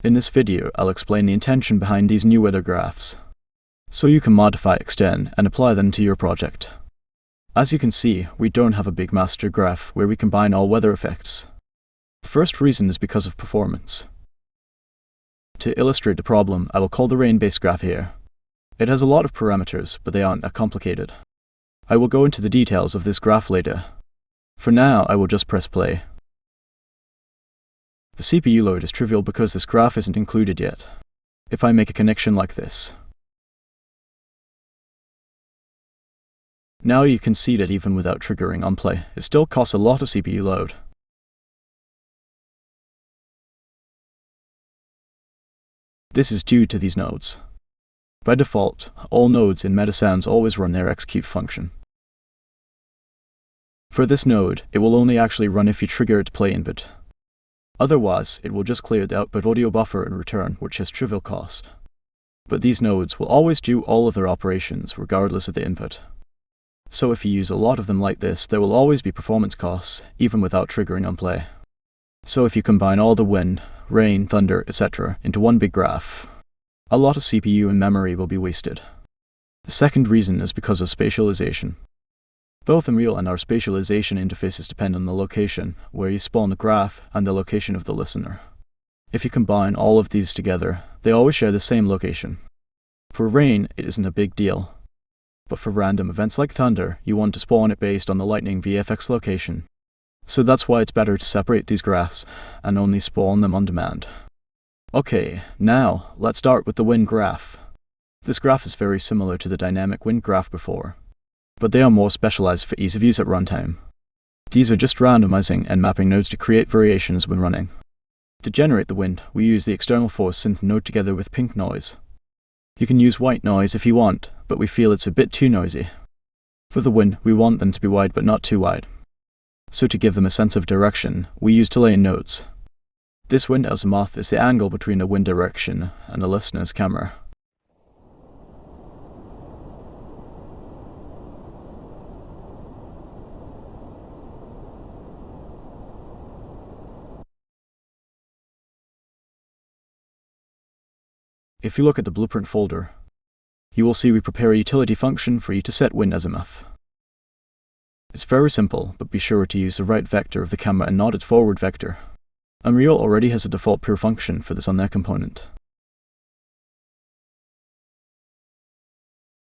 In this video, I'll explain the intention behind these new weather graphs, so you can modify, extend, and apply them to your project. As you can see, we don't have a big master graph where we combine all weather effects. The first reason is because of performance. To illustrate the problem, I will call the rain-based graph here. It has a lot of parameters, but they aren't that complicated. I will go into the details of this graph later. For now, I will just press play. The CPU load is trivial because this graph isn't included yet. If I make a connection like this, now you can see that even without triggering on play, it still costs a lot of CPU load. This is due to these nodes. By default, all nodes in MetaSounds always run their execute function. For this node, it will only actually run if you trigger its play input. Otherwise, it will just clear the output audio buffer in return, which has trivial cost. But these nodes will always do all of their operations regardless of the input. So if you use a lot of them like this, there will always be performance costs, even without triggering on play. So if you combine all the wind, rain, thunder, etc. into one big graph, a lot of CPU and memory will be wasted. The second reason is because of spatialization. Both Unreal and our spatialization interfaces depend on the location where you spawn the graph and the location of the listener. If you combine all of these together, they always share the same location. For rain, it isn't a big deal. But for random events like thunder, you want to spawn it based on the lightning VFX location. So that's why it's better to separate these graphs and only spawn them on demand. Okay, now let's start with the wind graph. This graph is very similar to the dynamic wind graph before, but they are more specialized for ease of use at runtime. These are just randomizing and mapping nodes to create variations when running. To generate the wind, we use the external force synth node together with pink noise. You can use white noise if you want, but we feel it's a bit too noisy. For the wind, we want them to be wide but not too wide. So to give them a sense of direction, we use delay nodes. This wind azimuth is the angle between the wind direction and the listener's camera. If you look at the blueprint folder, you will see we prepare a utility function for you to set wind azimuth. It's very simple, but be sure to use the right vector of the camera and not its forward vector. Unreal already has a default pure function for this on their component.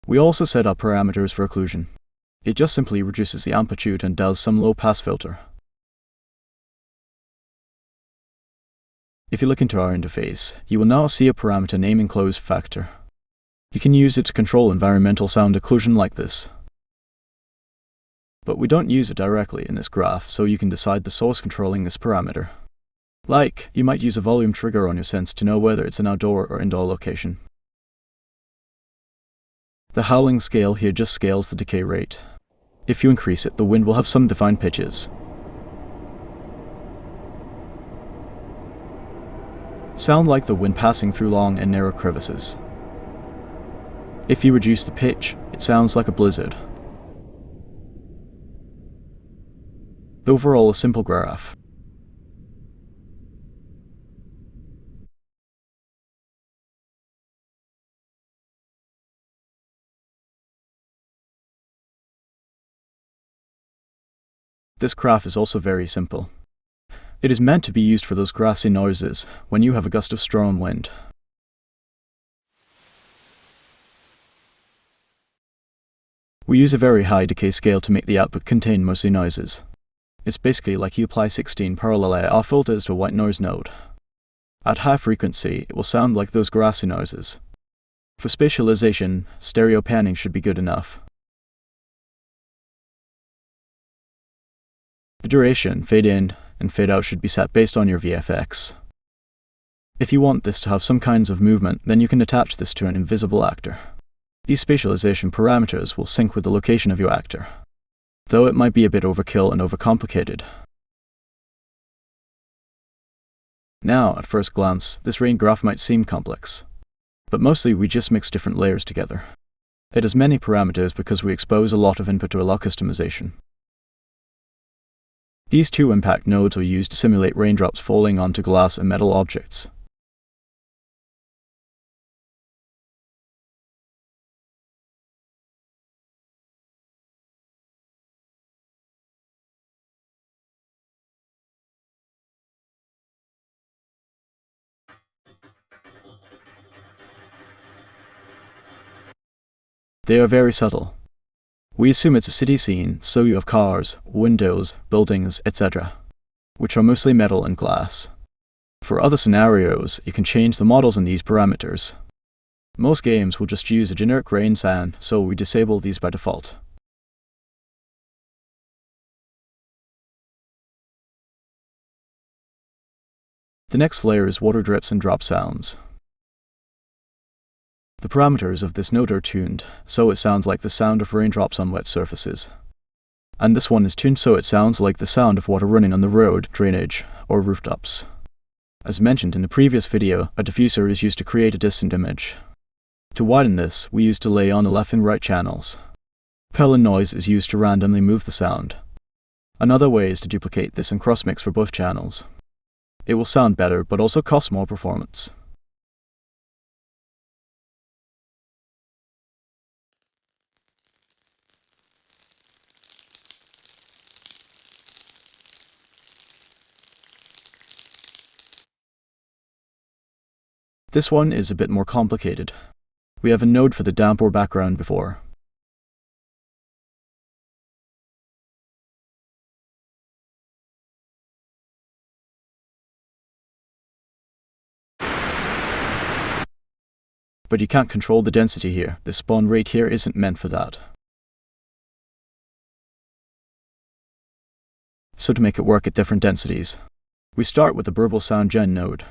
We also set up parameters for occlusion. It just simply reduces the amplitude and does some low-pass filter. If you look into our interface, you will now see a parameter name enclosed factor. You can use it to control environmental sound occlusion like this. But we don't use it directly in this graph, so you can decide the source controlling this parameter. Like, you might use a volume trigger on your sense to know whether it's an outdoor or indoor location. The howling scale here just scales the decay rate. If you increase it, the wind will have some defined pitches. Sound like the wind passing through long and narrow crevices. If you reduce the pitch, it sounds like a blizzard. Overall, a simple graph. This graph is also very simple. It is meant to be used for those grassy noises when you have a gust of strong wind. We use a very high decay scale to make the output contain mostly noises. It's basically like you apply 16 parallel AR filters to a white noise node. At high frequency, it will sound like those grassy noises. For spatialization, stereo panning should be good enough. The duration, fade in, and fade out should be set based on your VFX. If you want this to have some kinds of movement, then you can attach this to an invisible actor. These spatialization parameters will sync with the location of your actor, though it might be a bit overkill and overcomplicated. Now, at first glance, this rain graph might seem complex, but mostly we just mix different layers together. It has many parameters because we expose a lot of input to allow customization. These two impact nodes are used to simulate raindrops falling onto glass and metal objects. They are very subtle. We assume it's a city scene, so you have cars, windows, buildings, etc., which are mostly metal and glass. For other scenarios, you can change the models in these parameters. Most games will just use a generic rain sound, so we disable these by default. The next layer is water drips and drop sounds. The parameters of this node are tuned, so it sounds like the sound of raindrops on wet surfaces. And this one is tuned so it sounds like the sound of water running on the road, drainage, or rooftops. As mentioned in the previous video, a diffuser is used to create a distant image. To widen this, we use delay on the left and right channels. Perlin noise is used to randomly move the sound. Another way is to duplicate this and cross-mix for both channels. It will sound better, but also cost more performance. This one is a bit more complicated. We have a node for the damp or background before. But you can't control the density here. The spawn rate here isn't meant for that. So to make it work at different densities, we start with the burble sound gen node.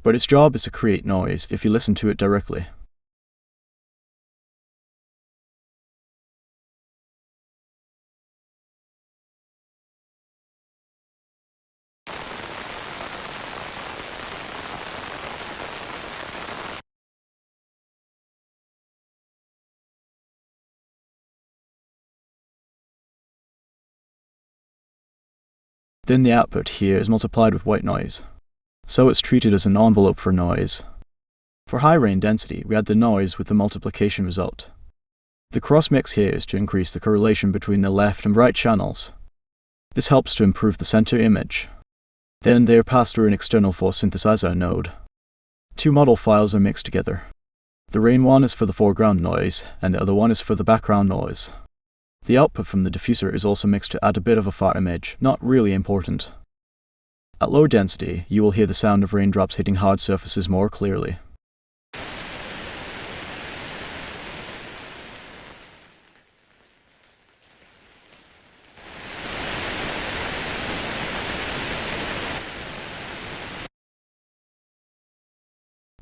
But its job is to create noise if you listen to it directly. Then the output here is multiplied with white noise, so it's treated as an envelope for noise. For high rain density, we add the noise with the multiplication result. The cross-mix here is to increase the correlation between the left and right channels. This helps to improve the center image. Then they are passed through an external force synthesizer node. Two model files are mixed together. The rain one is for the foreground noise, and the other one is for the background noise. The output from the diffuser is also mixed to add a bit of a far image, not really important. At low density, you will hear the sound of raindrops hitting hard surfaces more clearly.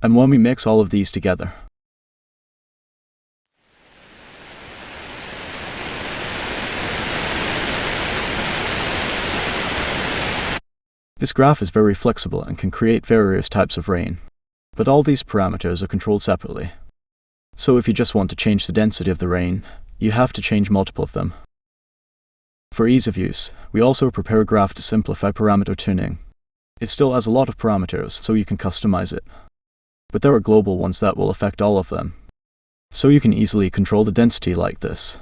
And when we mix all of these together, this graph is very flexible and can create various types of rain, but all these parameters are controlled separately. So if you just want to change the density of the rain, you have to change multiple of them. For ease of use, we also prepare a graph to simplify parameter tuning. It still has a lot of parameters, so you can customize it. But there are global ones that will affect all of them. So you can easily control the density like this.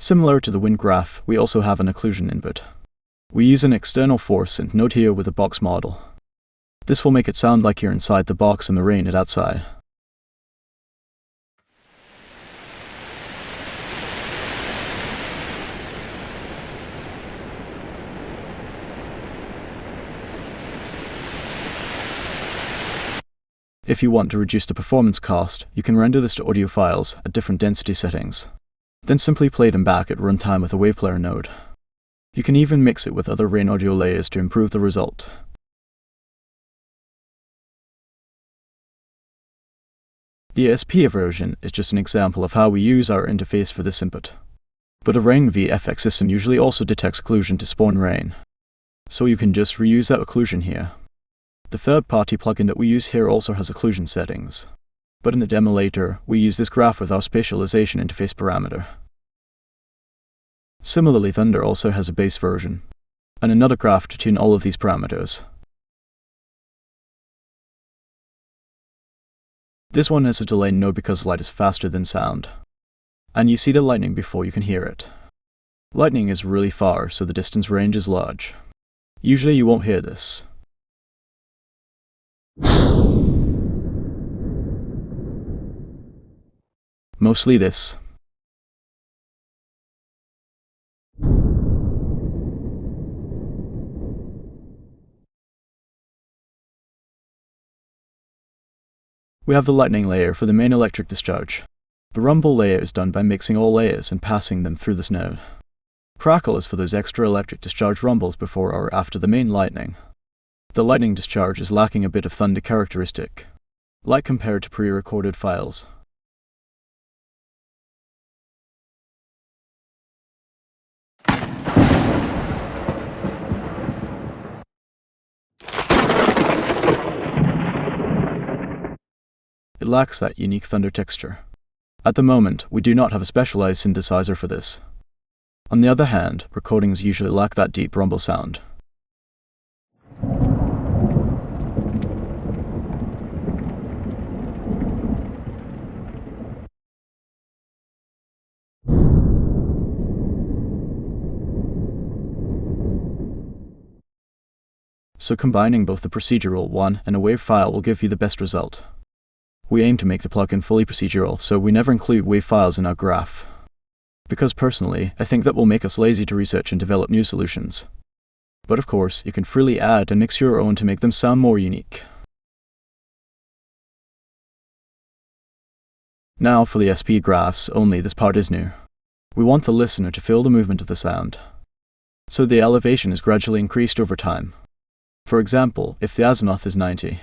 Similar to the wind graph, we also have an occlusion input. We use an external force and node here with a box model. This will make it sound like you're inside the box and the rain is outside. If you want to reduce the performance cost, you can render this to audio files at different density settings. Then simply play them back at runtime with a wave player node. You can even mix it with other rain audio layers to improve the result. The ASP version is just an example of how we use our interface for this input. But a rain VFX system usually also detects occlusion to spawn rain, so you can just reuse that occlusion here. The third-party plugin that we use here also has occlusion settings. But in the demo later, we use this graph with our spatialization interface parameter. Similarly, Thunder also has a base version, and another graph to tune all of these parameters. This one has a delay no because light is faster than sound, and you see the lightning before you can hear it. Lightning is really far, so the distance range is large. Usually you won't hear this. Mostly this. We have the lightning layer for the main electric discharge. The rumble layer is done by mixing all layers and passing them through this node. Crackle is for those extra electric discharge rumbles before or after the main lightning. The lightning discharge is lacking a bit of thunder characteristic, like compared to pre-recorded files. It lacks that unique thunder texture. At the moment, we do not have a specialized synthesizer for this. On the other hand, recordings usually lack that deep rumble sound. So combining both the procedural one and a wave file will give you the best result. We aim to make the plugin fully procedural, so we never include wave files in our graph. Because personally, I think that will make us lazy to research and develop new solutions. But of course, you can freely add and mix your own to make them sound more unique. Now for the SP graphs, only this part is new. We want the listener to feel the movement of the sound. So the elevation is gradually increased over time. For example, if the azimuth is 90.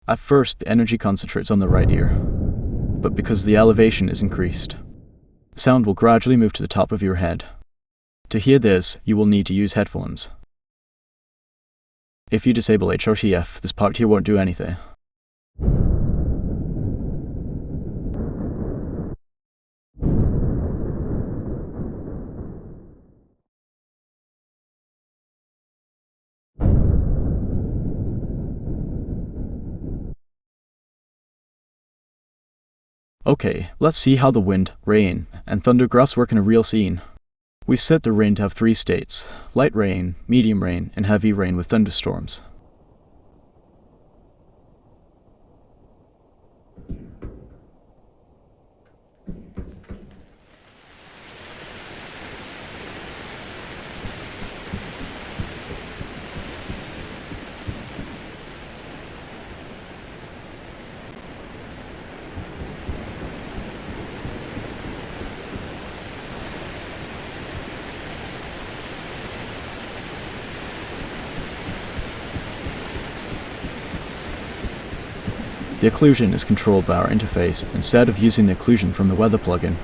At first, the energy concentrates on the right ear, but because the elevation is increased, sound will gradually move to the top of your head. To hear this, you will need to use headphones. If you disable HRTF, this part here won't do anything. Okay, let's see how the wind, rain, and thunder graphs work in a real scene. We set the rain to have 3 states: light rain, medium rain, and heavy rain with thunderstorms. The occlusion is controlled by our interface instead of using the occlusion from the weather plugin.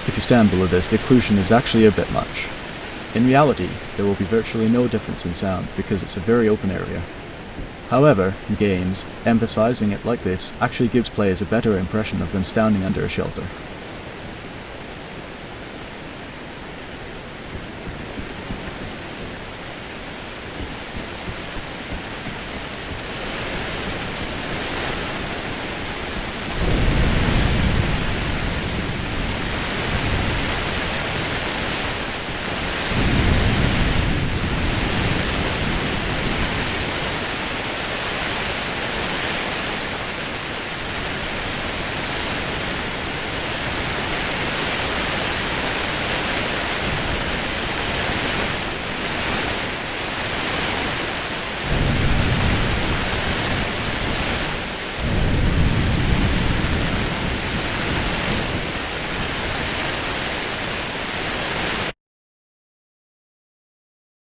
If you stand below this, the occlusion is actually a bit much. In reality, there will be virtually no difference in sound because it's a very open area. However, in games, emphasizing it like this actually gives players a better impression of them standing under a shelter.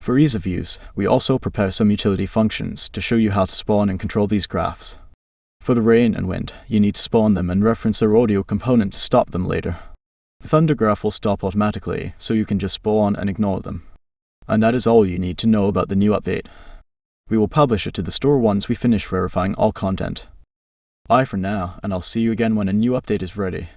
For ease of use, we also prepare some utility functions to show you how to spawn and control these graphs. For the rain and wind, you need to spawn them and reference their audio component to stop them later. The thunder graph will stop automatically, so you can just spawn and ignore them. And that is all you need to know about the new update. We will publish it to the store once we finish verifying all content. Bye for now, and I'll see you again when a new update is ready.